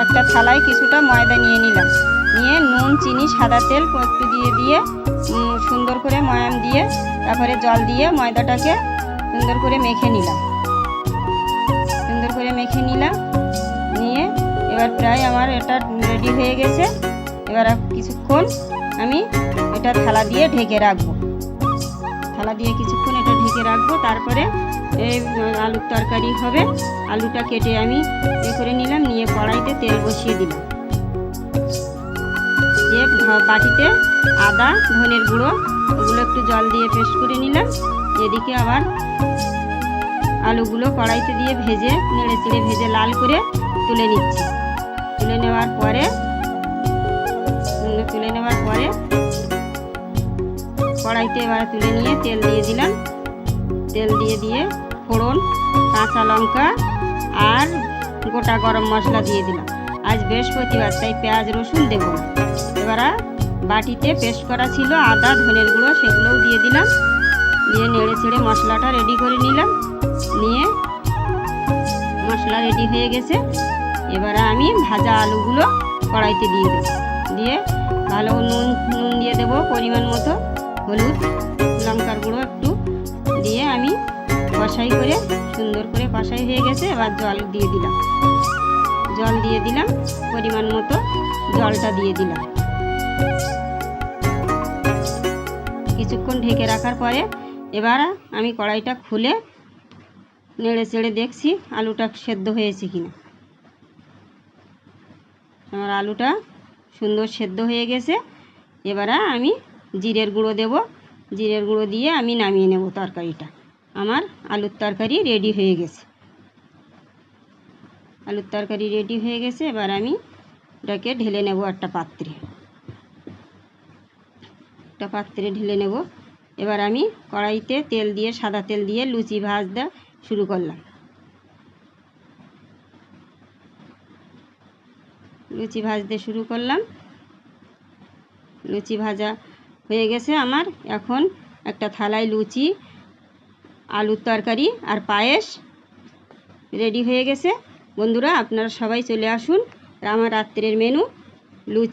একটা থালায় কিছুটা ময়দা নিয়ে নিলাম, নিয়ে নুন চিনি সাদা তেল একটু দিয়ে সুন্দর করে ময়াম দিয়ে তারপরে জল দিয়ে ময়দাটাকে সুন্দর করে মেখে নিলাম। নিয়ে এবার প্রায় আমার এটা রেডি হয়ে গেছে। এবার কিছুক্ষণ আমি এটা থালা দিয়ে ঢেকে রাখবো। তারপরে এই আলুর তরকারি হবে। আলুটা কেটে আমি করে নিলাম, নিয়ে কড়াইতে তেল বসিয়ে দিলাম, দিয়ে বাটিতে আদা ধনের গুঁড়ো ওগুলো একটু জল দিয়ে পেস্ট করে নিলাম। এদিকে আবার আলুগুলো কড়াইতে দিয়ে ভেজে ভেজে লাল করে তুলে নিচ্ছি। তুলে নেওয়ার পরে কড়াইতে এবার তুলে নিয়ে তেল দিয়ে দিলাম। তেল দিয়ে ফোড়ন, কাঁচা লঙ্কা আর গোটা গরম মশলা দিয়ে দিলাম। আজ বৃহস্পতিবার, তাই পেঁয়াজ রসুন দেবো না। এবার বাটিতে পেস্ট করা ছিল আদা ধনের গুঁড়ো, সেগুলোও দিয়ে দিলাম। দিয়ে নেড়ে ছেড়ে মশলাটা রেডি করে নিলাম। নিয়ে মশলা রেডি হয়ে গেছে। এবার আমি ভাজা আলুগুলো কড়াইতে দিয়ে দেবো। দিয়ে ভালো নুন দিয়ে দেবো পরিমাণ মতো, হলুদ লঙ্কার গুঁড়ো একটু দিয়ে আমি সুন্দর করে কষাই হয়ে গেছে। এবার জল দিয়ে দিলাম পরিমাণ মতো, জলটা দিয়ে দিলাম। কিছুক্ষণ ঢেকে রাখার পরে এবার আমি কড়াইটা খুলে নেড়ে চেড়ে দেখছি আলুটা সেদ্ধ হয়েছে কিনা। আমার আলুটা সুন্দর সেদ্ধ হয়ে গেছে। এবার আমি জিরের গুঁড়ো দেব। জিরের গুঁড়ো দিয়ে আমি নামিয়ে নেব তরকারিটা। আমার আলুর তরকারি রেডি হয়ে গেছে। এবার আমি এটাকে ঢেলে নেব একটা পাত্রে ঢেলে নেব। এবার আমি কড়াইতে তেল দিয়ে সাদা তেল দিয়ে লুচি ভাজতে শুরু করলাম। লুচি ভাজা হয়ে গেছে আমার। এখন একটা থালায় লুচি, আলুর তরকারি আর পায়েস রেডি হয়ে গেছে। বন্ধুরা, আপনারা সবাই চলে আসুন। আমার রাত্রের মেনু লুচি।